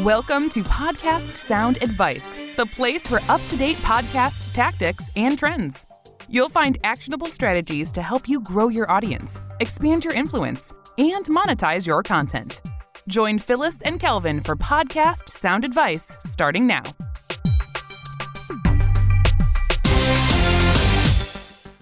Welcome to Podcast Sound Advice, the place for up-to-date podcast tactics and trends. You'll find actionable strategies to help you grow your audience, expand your influence, and monetize your content. Join Phyllis and Kelvin for Podcast Sound Advice starting now.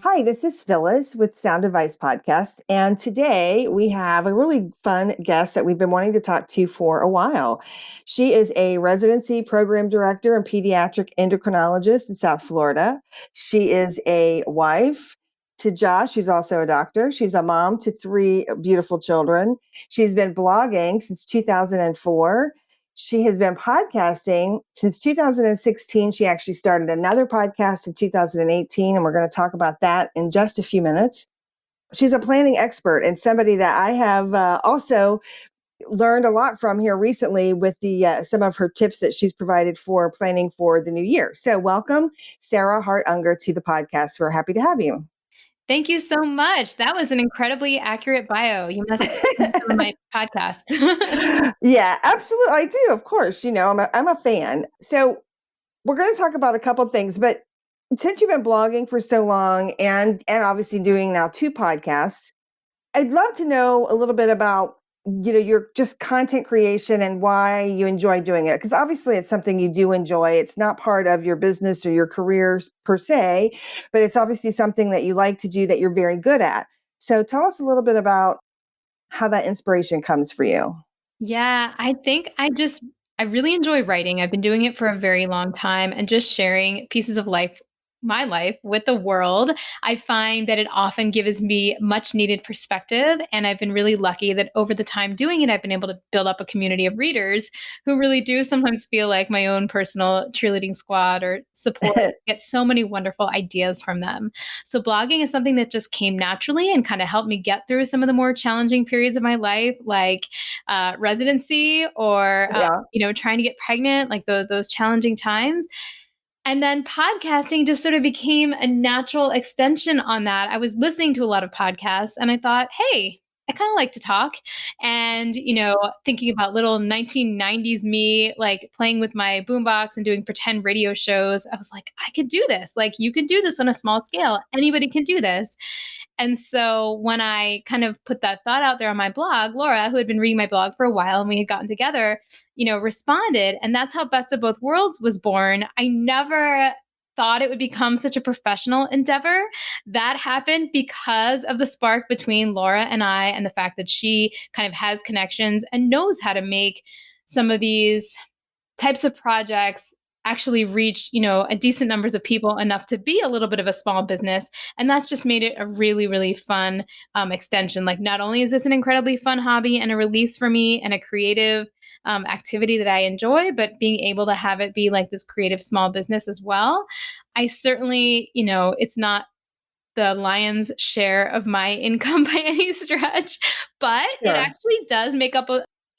Hi, this is Phyllis with Sound Advice Podcast, and today we have a really fun guest that we've been wanting to talk to for a while. She is a residency program director and pediatric endocrinologist in South Florida. She is a wife to Josh, who's also a doctor. She's a mom to 3 beautiful children. She's been blogging since 2004. She has been podcasting since 2016. She actually started another podcast in 2018, and we're going to talk about that in just a few minutes. She's a planning expert and somebody that I have also learned a lot from here recently with the some of her tips that she's provided for planning for the new year. So welcome, Sarah Hart-Unger, to the podcast. We're happy to have you. Thank you so much. That was an incredibly accurate bio. You must have seen some of my podcasts. Yeah, absolutely. I do, of course. You know, I'm a fan. So we're going to talk about a couple of things, but since you've been blogging for so long and obviously doing now 2 podcasts, I'd love to know a little bit about, you know, your just content creation and why you enjoy doing it. Because obviously it's something you do enjoy. It's not part of your business or your career per se, but it's obviously something that you like to do that you're very good at. So tell us a little bit about how that inspiration comes for you. Yeah, I think I really enjoy writing. I've been doing it for a very long time and just sharing pieces of my life with the world. I find that it often gives me much needed perspective. And I've been really lucky that over the time doing it, I've been able to build up a community of readers who really do sometimes feel like my own personal cheerleading squad or support. Get so many wonderful ideas from them. So blogging is something that just came naturally and kind of helped me get through some of the more challenging periods of my life, like residency or, trying to get pregnant, like those challenging times. And then podcasting just sort of became a natural extension on that. I was listening to a lot of podcasts and I thought, hey, I kind of like to talk. And, thinking about little 1990s me, like playing with my boombox and doing pretend radio shows, I was like, I could do this. Like, you can do this on a small scale. Anybody can do this. And so when I kind of put that thought out there on my blog, Laura, who had been reading my blog for a while and we had gotten together, responded. And that's how Best of Both Worlds was born. I never thought it would become such a professional endeavor. That happened because of the spark between Laura and I, and the fact that she kind of has connections and knows how to make some of these types of projects actually reach, a decent numbers of people enough to be a little bit of a small business. And that's just made it a really, really fun extension. Like, not only is this an incredibly fun hobby and a release for me and a creative activity that I enjoy, but being able to have it be like this creative small business as well. I certainly, it's not the lion's share of my income by any stretch, but It actually does make up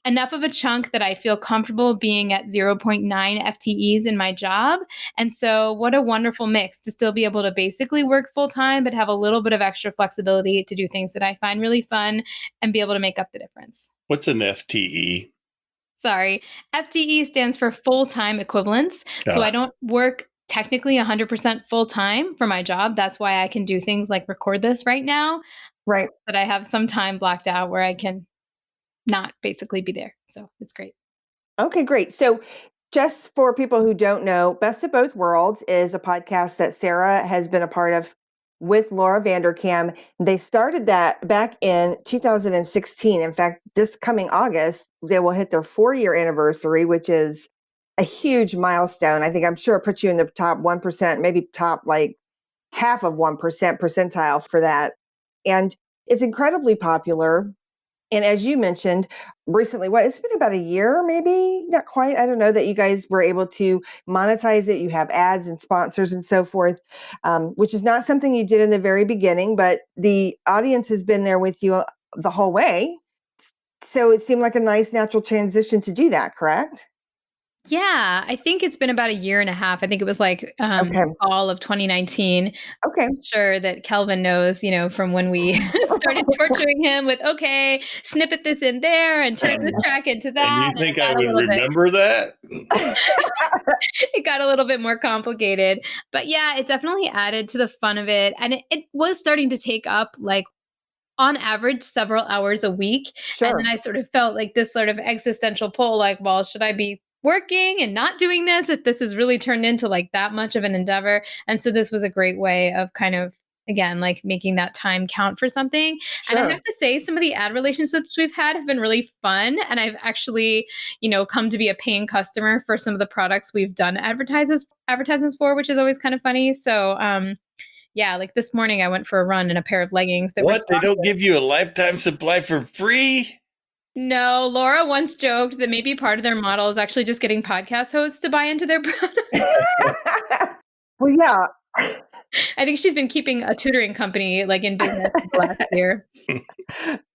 enough of a chunk that I feel comfortable being at 0.9 FTEs in my job. And so what a wonderful mix to still be able to basically work full time, but have a little bit of extra flexibility to do things that I find really fun and be able to make up the difference. What's an FTE? Sorry. FTE stands for full-time equivalence. So I don't work technically 100% full-time for my job. That's why I can do things like record this right now. Right. But I have some time blocked out where I can not basically be there. So it's great. Okay, great. So just for people who don't know, Best of Both Worlds is a podcast that Sarah has been a part of with Laura Vanderkam. They started that back in 2016. In fact, this coming August, they will hit their 4-year anniversary, which is a huge milestone. I'm sure it puts you in the top 1%, maybe top like half of 1% percentile for that. And it's incredibly popular. And as you mentioned recently, it's been about a year, maybe not quite. I don't know, that you guys were able to monetize it. You have ads and sponsors and so forth, which is not something you did in the very beginning, but the audience has been there with you the whole way. So it seemed like a nice natural transition to do that, correct? Yeah, I think it's been about a year and a half. I think it was like Okay. fall of 2019. Okay. Sure that Kelvin knows, from when we started torturing him with, okay, snippet this in there and turn this track into And that. you And think I would bit, remember that? it got a little bit more complicated. But yeah, it definitely added to the fun of it. And it was starting to take up like on average several hours a week. And then Sure. I sort of felt like this sort of existential pull, like, well, should I be working and not doing this if this has really turned into like that much of an endeavor? And so this was a great way of kind of again like making that time count for something. And I Sure. have to say some of the ad relationships we've had have been really fun, and I've actually come to be a paying customer for some of the products we've done advertisements for, which is always kind of funny. So yeah, like this morning I went for a run in a pair of leggings that were What? They don't sponsored. give you a lifetime supply for free? No, Laura once joked that maybe part of their model is actually just getting podcast hosts to buy into their product. Well, yeah. I think she's been keeping a tutoring company like in business for the last year.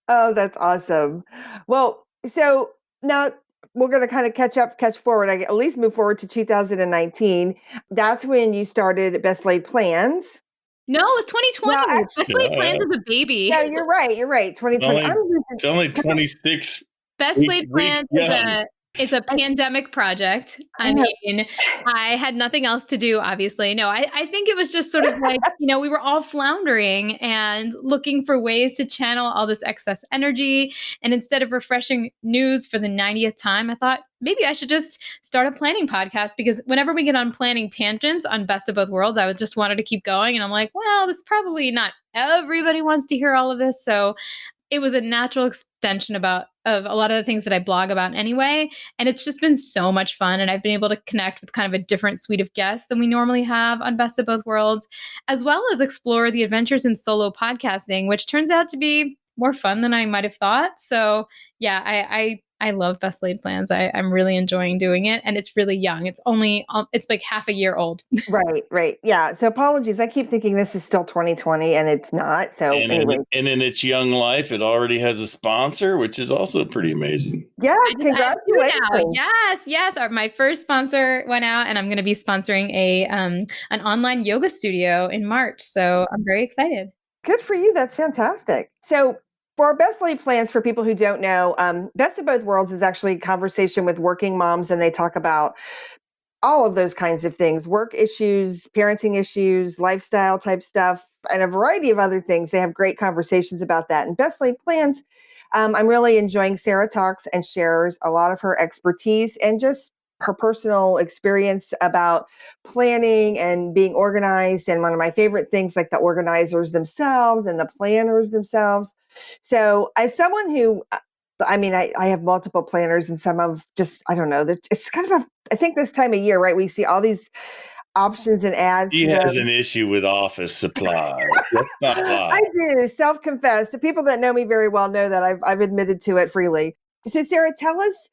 Oh, that's awesome. Well, so now we're going to kind of catch forward, at least move forward to 2019. That's when you started Best Laid Plans. No, it was Well, 2020. actually, Best Laid Plans Yeah. is a baby. no, you're right. You're right. 2020. It's only 26 Best Laid weeks Plans young. is a pandemic project. I mean, I had nothing else to do, obviously. No, I think it was just sort of like, we were all floundering and looking for ways to channel all this excess energy. And instead of refreshing news for the 90th time, I thought maybe I should just start a planning podcast, because whenever we get on planning tangents on Best of Both Worlds, I would just wanted to keep going. And I'm like, well, this probably not everybody wants to hear all of this. So it was a natural extension of a lot of the things that I blog about anyway. And it's just been so much fun. And I've been able to connect with kind of a different suite of guests than we normally have on Best of Both Worlds, as well as explore the adventures in solo podcasting, which turns out to be more fun than I might have thought. So yeah, I love Best Laid Plans. I'm really enjoying doing it. And it's really young. It's like half a year old. Right. Yeah. So apologies. I keep thinking this is still 2020 and it's not. So anyway. And in its young life, it already has a sponsor, which is also pretty amazing. Yes, I have two now. congratulations. Yes. My first sponsor went out, and I'm going to be sponsoring an online yoga studio in March. So I'm very excited. Good for you. That's fantastic. So for our Best Laid Plans, for people who don't know, Best of Both Worlds is actually a conversation with working moms, and they talk about all of those kinds of things: work issues, parenting issues, lifestyle type stuff, and a variety of other things. They have great conversations about that. And Best Laid Plans, I'm really enjoying. Sarah talks and shares a lot of her expertise and just her personal experience about planning and being organized. And one of my favorite things, like the organizers themselves and the planners themselves. So, as someone who I have multiple planners, and some of just, I don't know, that it's kind of I think this time of year, right? We see all these options and ads. He has an issue with office supplies. Let's not lie. I do, self-confess. The people that know me very well know that I've admitted to it freely. So, Sarah, tell us,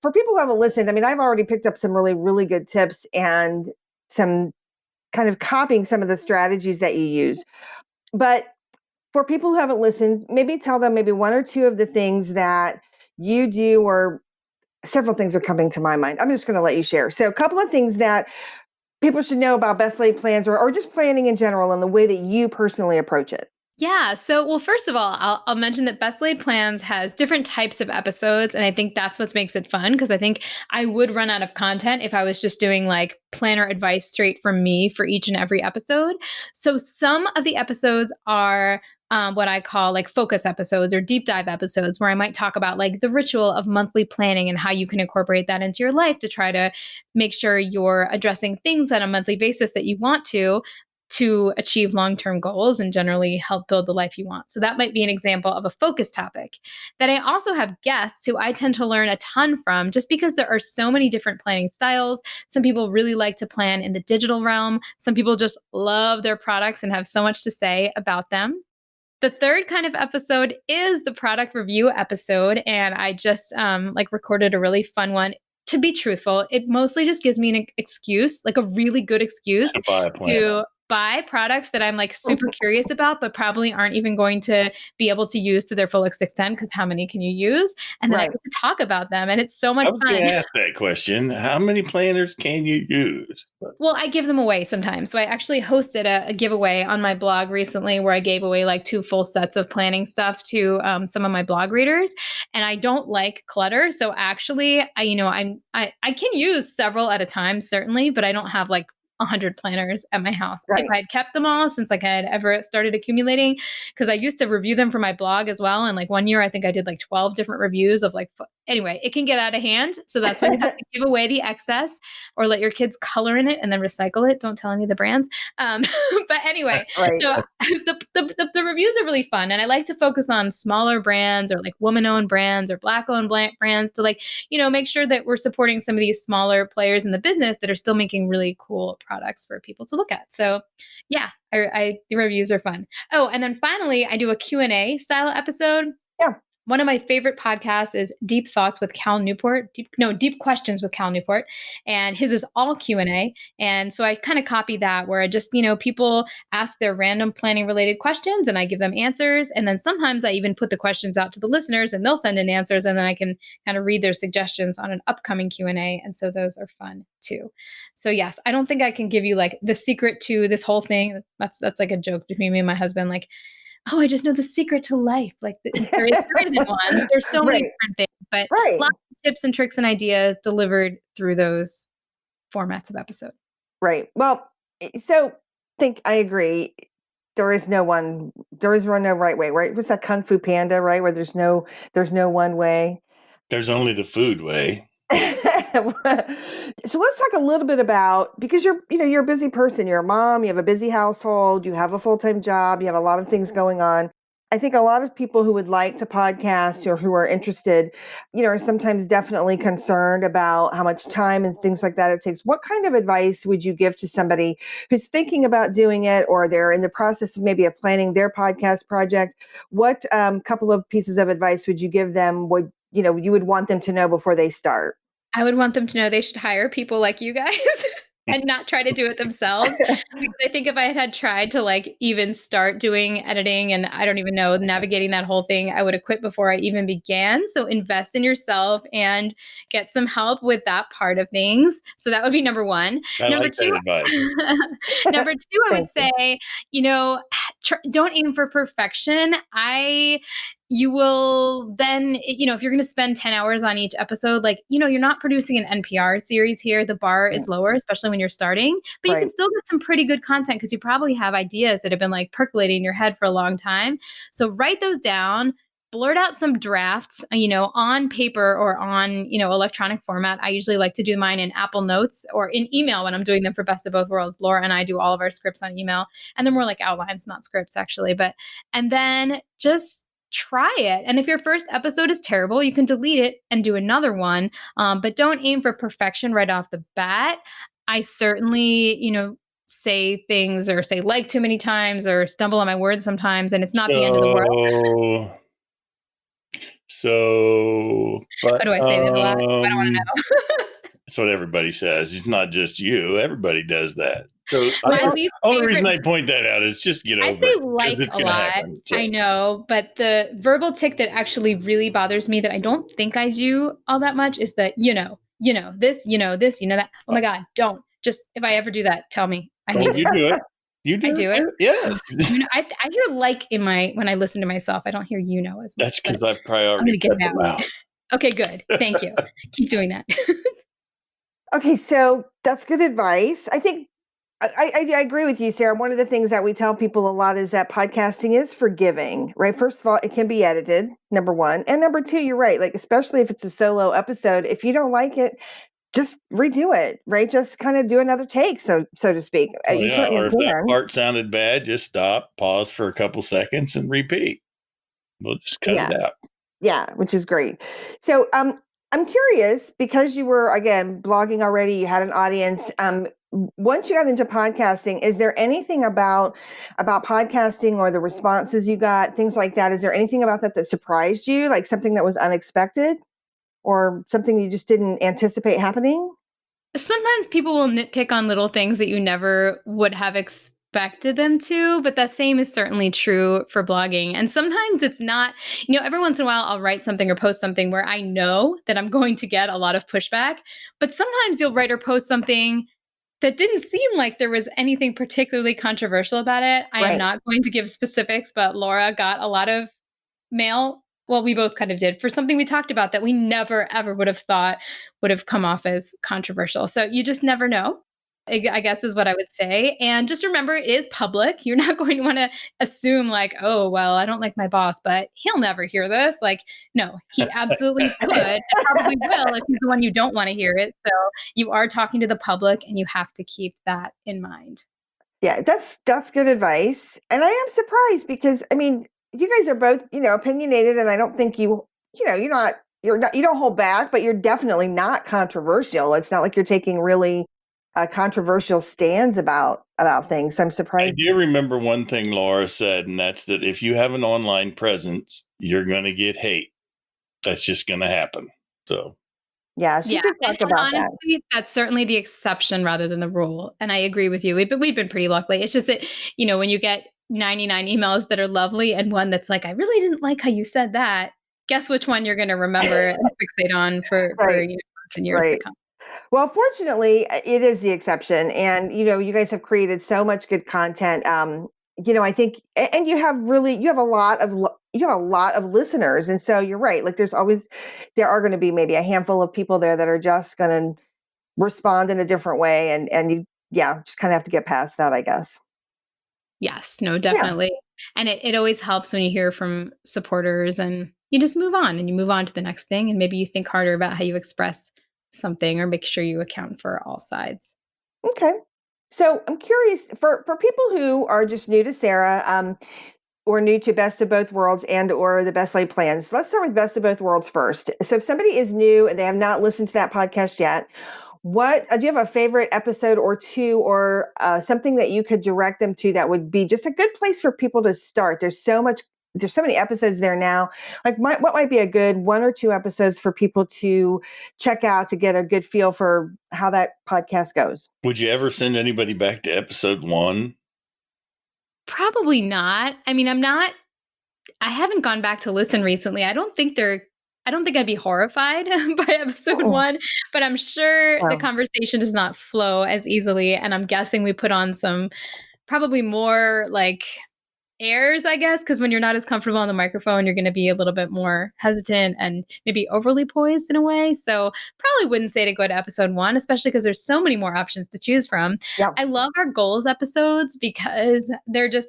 for people who haven't listened, I've already picked up some really, really good tips and some kind of copying some of the strategies that you use. But for people who haven't listened, maybe tell them maybe one or two of the things that you do, or several things are coming to my mind. I'm just going to let you share. So, a couple of things that people should know about Best Laid Plans, or just planning in general, and the way that you personally approach it. Yeah. So, well, first of all, I'll mention that Best Laid Plans has different types of episodes. And I think that's what makes it fun, because I think I would run out of content if I was just doing like planner advice straight from me for each and every episode. So, some of the episodes are what I call like focus episodes or deep dive episodes, where I might talk about like the ritual of monthly planning and how you can incorporate that into your life to try to make sure you're addressing things on a monthly basis that you want to achieve long-term goals and generally help build the life you want. So that might be an example of a focus topic. Then I also have guests who I tend to learn a ton from, just because there are so many different planning styles. Some people really like to plan in the digital realm. Some people just love their products and have so much to say about them. The third kind of episode is the product review episode. And I just recorded a really fun one. To be truthful, it mostly just gives me an excuse, like a really good excuse To buy a planner. buy products that I'm like super curious about, but probably aren't even going to be able to use to their full extent because how many can you use? And then I Right. get to talk about them, and it's so much I was going fun. to ask that question. How many planners can you use? Well, I give them away sometimes. So I actually hosted a giveaway on my blog recently where I gave away like 2 full sets of planning stuff to some of my blog readers. And I don't like clutter. So actually, I can use several at a time, certainly, but I don't have like 100 planners at my house. If Right. I had kept them all since like I had ever started accumulating, because I used to review them for my blog as well. And like one year, I think I did like 12 different reviews of like, anyway, it can get out of hand. So that's why you have to give away the excess or let your kids color in it and then recycle it. Don't tell any of the brands. Um, but anyway, Right. so the reviews are really fun. And I like to focus on smaller brands or like woman-owned brands or Black-owned brands to like, make sure that we're supporting some of these smaller players in the business that are still making really cool products for people to look at. So yeah, the reviews are fun. Oh, and then finally, I do a Q&A style episode. Yeah. One of my favorite podcasts is Deep Thoughts with Cal Newport. Deep Questions with Cal Newport, and his is all Q&A. And so I kind of copy that, where I just people ask their random planning related questions, and I give them answers. And then sometimes I even put the questions out to the listeners, and they'll send in answers, and then I can kind of read their suggestions on an upcoming Q&A. And so those are fun too. So yes, I don't think I can give you like the secret to this whole thing. That's like a joke between me and my husband. Like, oh, I just know the secret to life. Like there isn't one. There's so many Right. different things, but Right. lots of tips and tricks and ideas delivered through those formats of episode. Right. Well, so I agree. There is no right way, right? Was that Kung Fu Panda, right? Where there's no one way. There's only the food way. So let's talk a little bit about, because you're a busy person, you're a mom, you have a busy household, you have a full-time job, you have a lot of things going on. I think a lot of people who would like to podcast or who are interested, are sometimes definitely concerned about how much time and things like that it takes. What kind of advice would you give to somebody who's thinking about doing it, or they're in the process of maybe planning their podcast project? What couple of pieces of advice would you give them, you would want them to know before they start? I would want them to know they should hire people like you guys and not try to do it themselves. Because I think if I had tried to like even start doing editing and I don't even know, navigating that whole thing, I would have quit before I even began. So invest in yourself and get some help with that part of things. So that would be number one. I Number like two, that advice. number two, I would Thank say, don't aim for perfection. You will then, if you're going to spend 10 hours on each episode, like, you're not producing an NPR series here. The bar is lower, especially when you're starting, but you can Right. still get some pretty good content because you probably have ideas that have been like percolating in your head for a long time. So write those down, blurt out some drafts, on paper or on, electronic format. I usually like to do mine in Apple Notes or in email when I'm doing them for Best of Both Worlds. Laura and I do all of our scripts on email, and they're more like outlines, not scripts actually, and then just try it. And if your first episode is terrible, you can delete it and do another one. But don't aim for perfection right off the bat. I certainly, say things or say like too many times or stumble on my words sometimes, and it's not the end of the world. But What do I say that a lot? I don't want to know. that's what everybody says. It's not just you. Everybody does that. So My the least only favorite, reason I point that out is just get I over say it, like because it's a going to lot. happen. So. I know, but the verbal tick that actually really bothers me that I don't think I do all that much is the, this, this, that. Oh my God, don't. Just if I ever do that, tell me. I hate You it. do it. You do I do it. Yes. I hear like when I listen to myself. I don't hear as much. That's because I've I'm priority gonna get cut it them out. Okay, good. Thank you. Keep doing that. Okay, so that's good advice. I think I agree with you, Sarah. One of the things that we tell people a lot is that podcasting is forgiving, right? First of all, it can be edited, number one. And number two, you're right. Like, especially if it's a solo episode, if you don't like it, just redo it, right? Just kind of do another take, so to speak. Oh, You yeah. certainly Or if that can. part sounded bad, just stop, pause for a couple seconds, and repeat. We'll just cut it out. Yeah, which is great. So I'm curious, because you were, again, blogging already, you had an audience. Once you got into podcasting, is there anything about podcasting or the responses you got, things like that? Is there anything about that surprised you, like something that was unexpected or something you just didn't anticipate happening? Sometimes people will nitpick on little things that you never would have expected them to, but that same is certainly true for blogging. And sometimes it's not, every once in a while I'll write something or post something where I know that I'm going to get a lot of pushback, but sometimes you'll write or post something that didn't seem like there was anything particularly controversial about it. I am Right. not going to give specifics, but Laura got a lot of mail. Well, we both kind of did for something we talked about that we never, ever would have thought would have come off as controversial. So you just never know, I guess is what I would say. And just remember, it is public. You're not going to want to assume like, oh, well, I don't like my boss, but he'll never hear this. Like, no, he absolutely could and probably will if he's the one you don't want to hear it. So you are talking to the public and you have to keep that in mind. Yeah, that's good advice. And I am surprised because I mean, you guys are both, opinionated, and I don't think you don't hold back, but you're definitely not controversial. It's not like you're taking really controversial stands about things. So I'm I surprised. do remember one thing Laura said, and that's that if you have an online presence, you're going to get hate. That's just going to happen. So, Yeah, she did talk and about that. honestly, that's certainly the exception rather than the rule. And I agree with you. We've been pretty lucky. It's just that, when you get 99 emails that are lovely and one that's like, I really didn't like how you said that, guess which one you're going to remember and fixate on for Right, months and years to right. come. Well, fortunately, it is the exception, and you guys have created so much good content. I think, and you have a lot of listeners, and so you're right. Like, there are going to be maybe a handful of people there that are just going to respond in a different way, and you, yeah, just kind of have to get past that, I guess. Yes, no, Yeah. definitely. And it always helps when you hear from supporters and you just move on and you move on to the next thing. And maybe you think harder about how you express something or make sure you account for all sides. Okay. So I'm curious for people who are just new to Sarah, or new to Best of Both Worlds and or the Best Laid Plans. Let's start with Best of Both Worlds first. So if somebody is new and they have not listened to that podcast yet, what do you have a favorite episode or two, or something that you could direct them to that would be just a good place for people to start? There's so many episodes there now. Like, what might be a good one or two episodes for people to check out to get a good feel for how that podcast goes? would you ever send anybody back to episode 1? Probably not. I mean, I haven't gone back to listen recently. I don't think I'd be horrified by episode Oh, 1, but I'm sure the wow. conversation does not flow as easily. And I'm guessing we put on some probably more like airs, I guess, because when you're not as comfortable on the microphone, you're going to be a little bit more hesitant and maybe overly poised in a way. So probably wouldn't say to go to episode 1, especially because there's so many more options to choose from. Yeah. I love our goals episodes because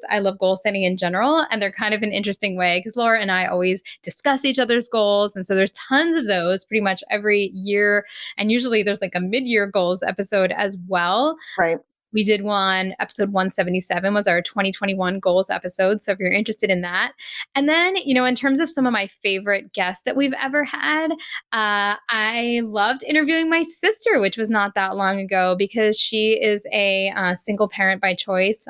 I love goal setting in general. And they're kind of an interesting way because Laura and I always discuss each other's goals. And so there's tons of those pretty much every year. And usually there's like a mid-year goals episode as well. Right. We did one, episode 177 was our 2021 goals episode. So if you're interested in that. And then, in terms of some of my favorite guests that we've ever had, I loved interviewing my sister, which was not that long ago because she is a single parent by choice.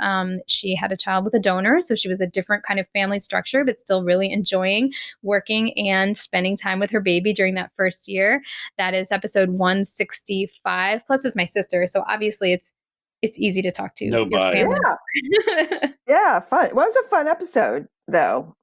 She had a child with a donor. So she was a different kind of family structure, but still really enjoying working and spending time with her baby during that first year. That is episode 165. Plus is my sister. So obviously it's easy to talk to No your bias. family. Yeah. Yeah. Fun. Well, it was a fun episode, though.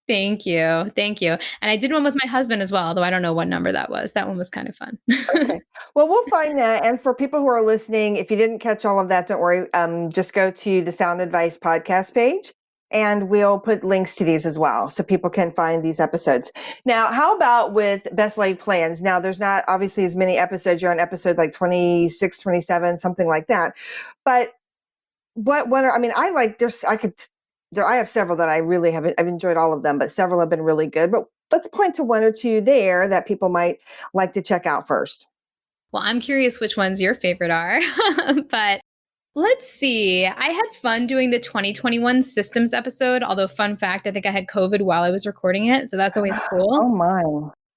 Thank you. Thank you. And I did one with my husband as well, although I don't know what number that was. That one was kind of fun. Okay. Well, we'll find that. And for people who are listening, if you didn't catch all of that, don't worry. Just go to the Sound Advice podcast page, and we'll put links to these as well so people can find these episodes. Now, how about with Best Laid Plans? Now, there's not obviously as many episodes. You're on episode like 26, 27, something like that. But I have several that I really haven't, I've enjoyed all of them, but several have been really good. But let's point to one or two there that people might like to check out first. Well, I'm curious which ones your favorite are. But let's see. I had fun doing the 2021 systems episode, although fun fact, I think I had COVID while I was recording it. So that's always cool. Oh my.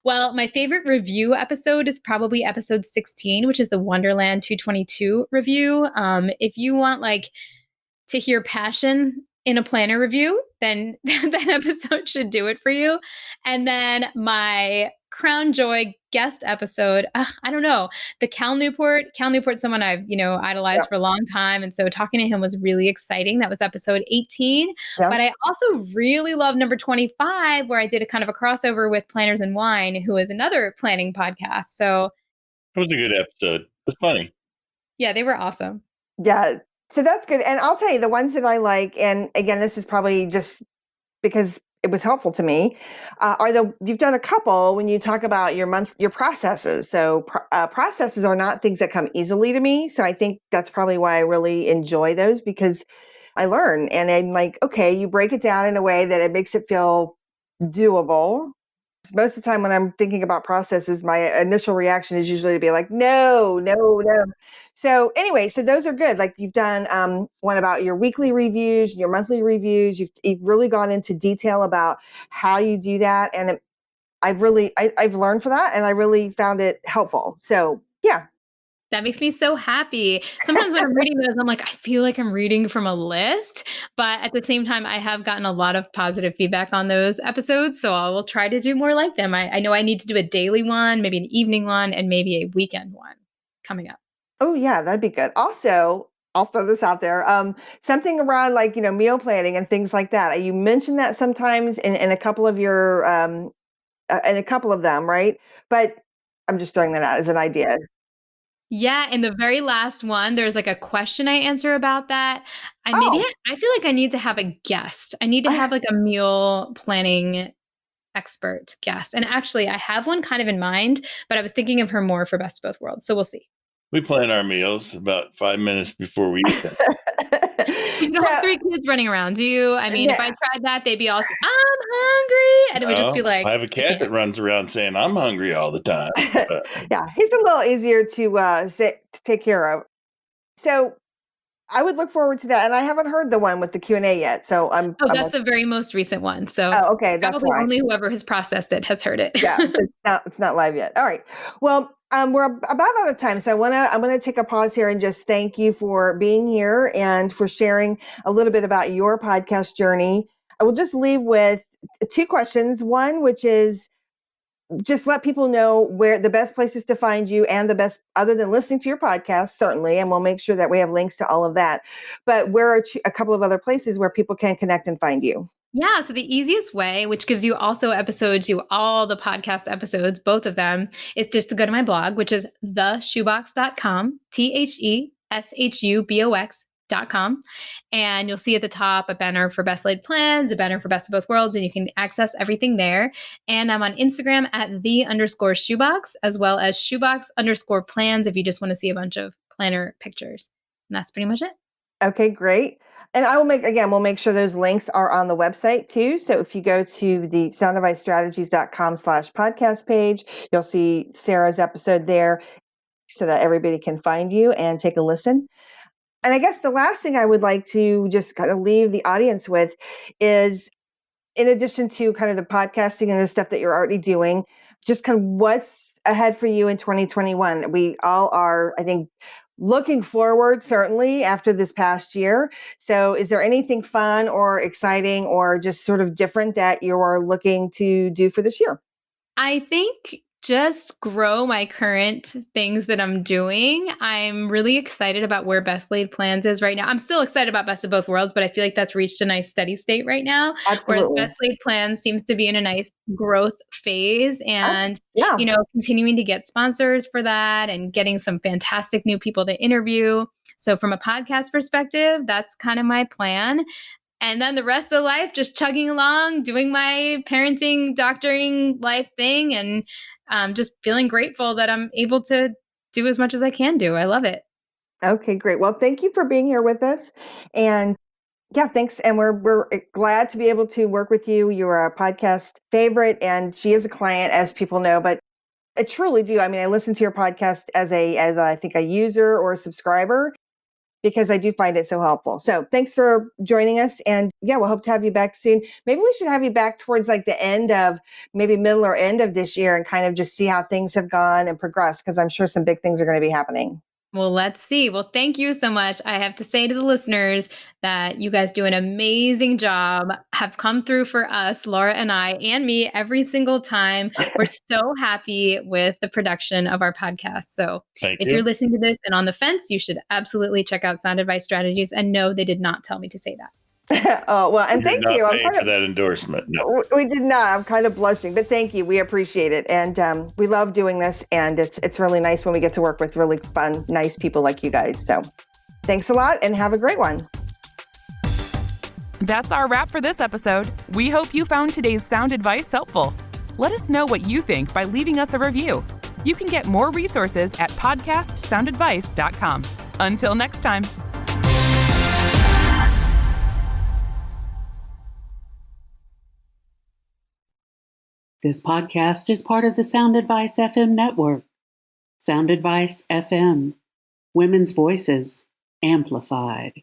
Well, my favorite review episode is probably episode 16, which is the Wonderland 222 review. If you want to hear passion in a planner review, then that episode should do it for you. And then my crown joy guest episode. I don't know. The Cal Newport's someone I've, Yeah. idolized for a long time. And so talking to him was really exciting. That was episode 18. Yeah. But I also really love number 25, where I did a kind of a crossover with Planners and Wine, who is another planning podcast. So It was a good episode. It was funny. yeah, they were awesome. Yeah. So that's good. And I'll tell you the ones that I like, and again, this is probably just because it was helpful to me, you've done a couple when you talk about your processes. So processes are not things that come easily to me. So I think that's probably why I really enjoy those, because I learn and I'm like, okay, you break it down in a way that it makes it feel doable. Most of the time when I'm thinking about processes, my initial reaction is usually to be like, no, no, no. So anyway, so those are good. Like you've done one about your weekly reviews, your monthly reviews. You've really gone into detail about how you do that. And I've learned for that, and I really found it helpful. So yeah. That makes me so happy. Sometimes when I'm reading those, I'm like, I feel like I'm reading from a list. But at the same time, I have gotten a lot of positive feedback on those episodes. So I will try to do more like them. I know I need to do a daily one, maybe an evening one, and maybe a weekend one coming up. Oh yeah, that'd be good. Also, I'll throw this out there. Something around like, meal planning and things like that. You mentioned that sometimes in a couple of your in a couple of them, right? But I'm just throwing that out as an idea. Yeah, in the very last one, there's like a question I answer about that. Oh, I feel like I need to have a guest. I need to I, have like a meal planning expert guest. And actually, I have one kind of in mind, but I was thinking of her more for Best of Both Worlds. So we'll see. We plan our meals about 5 minutes before we eat them. You don't have so three kids running around, do you? I mean, if I yeah, tried that, they'd be all, I'm hungry. And it would just be No, like, I have a I cat that can't. runs around saying I'm hungry all the time. But yeah, he's a little easier to take care of. So I would look forward to that, and I haven't heard the one with the Q&A yet. So Oh, I'm that's the very most recent one. So oh, okay, that's probably why. only whoever has processed it has heard it. Yeah, it's not live yet. All right. Well, we're about out of time, so I'm gonna take a pause here and just thank you for being here and for sharing a little bit about your podcast journey. I will just leave with two questions. One, which is just let people know where the best places to find you, and the best, other than listening to your podcast, certainly, and we'll make sure that we have links to all of that. But where are a couple of other places where people can connect and find you? Yeah. So the easiest way, which gives you also episodes to all the podcast episodes, both of them, is just to go to my blog, which is theshubox.com, theshubox.com. And you'll see at the top a banner for Best Laid Plans, a banner for Best of Both Worlds, and you can access everything there. And I'm on Instagram at @the_shoebox, as well as shoebox_plans if you just want to see a bunch of planner pictures. And that's pretty much it. Okay, great. And we'll make sure those links are on the website too. So if you go to the soundadvicestrategies.com/podcast page, you'll see Sarah's episode there so that everybody can find you and take a listen. And I guess the last thing I would like to just kind of leave the audience with is, in addition to kind of the podcasting and the stuff that you're already doing, just kind of what's ahead for you in 2021. We all are, I think, looking forward, certainly after this past year. So is there anything fun or exciting or just sort of different that you're looking to do for this year? I think just grow my current things that I'm doing. I'm really excited about where Best Laid Plans is right now. I'm still excited about Best of Both Worlds, but I feel like that's reached a nice steady state right now. Whereas Absolutely. Best Laid Plans seems to be in a nice growth phase, Oh, and, yeah. continuing to get sponsors for that and getting some fantastic new people to interview. So from a podcast perspective, that's kind of my plan. And then the rest of life, just chugging along, doing my parenting, doctoring life thing, and just feeling grateful that I'm able to do as much as I can do. I love it. Okay, great. Well, thank you for being here with us. And yeah, thanks. And we're glad to be able to work with you. You're a podcast favorite, and she is a client, as people know, but I truly do. I mean, I listen to your podcast as I think a user or a subscriber, because I do find it so helpful. So thanks for joining us. And yeah, we'll hope to have you back soon. Maybe we should have you back towards like the end of, maybe middle or end of this year, and kind of just see how things have gone and progressed, because I'm sure some big things are going to be happening. Well, let's see. Well, thank you so much. I have to say to the listeners that you guys do an amazing job, have come through for us, Laura and I, and me every single time. We're so happy with the production of our podcast. So Thank if you. you're listening to this and on the fence, you should absolutely check out Sound Advice Strategies. And no, they did not tell me to say that. Oh, well, and We did thank not you. pay for that endorsement. No. We did not. I'm kind of blushing, but thank you. We appreciate it. And we love doing this. And it's really nice when we get to work with really fun, nice people like you guys. So thanks a lot and have a great one. That's our wrap for this episode. We hope you found today's sound advice helpful. Let us know what you think by leaving us a review. You can get more resources at podcastsoundadvice.com. Until next time. This podcast is part of the Sound Advice FM network. Sound Advice FM. Women's voices amplified.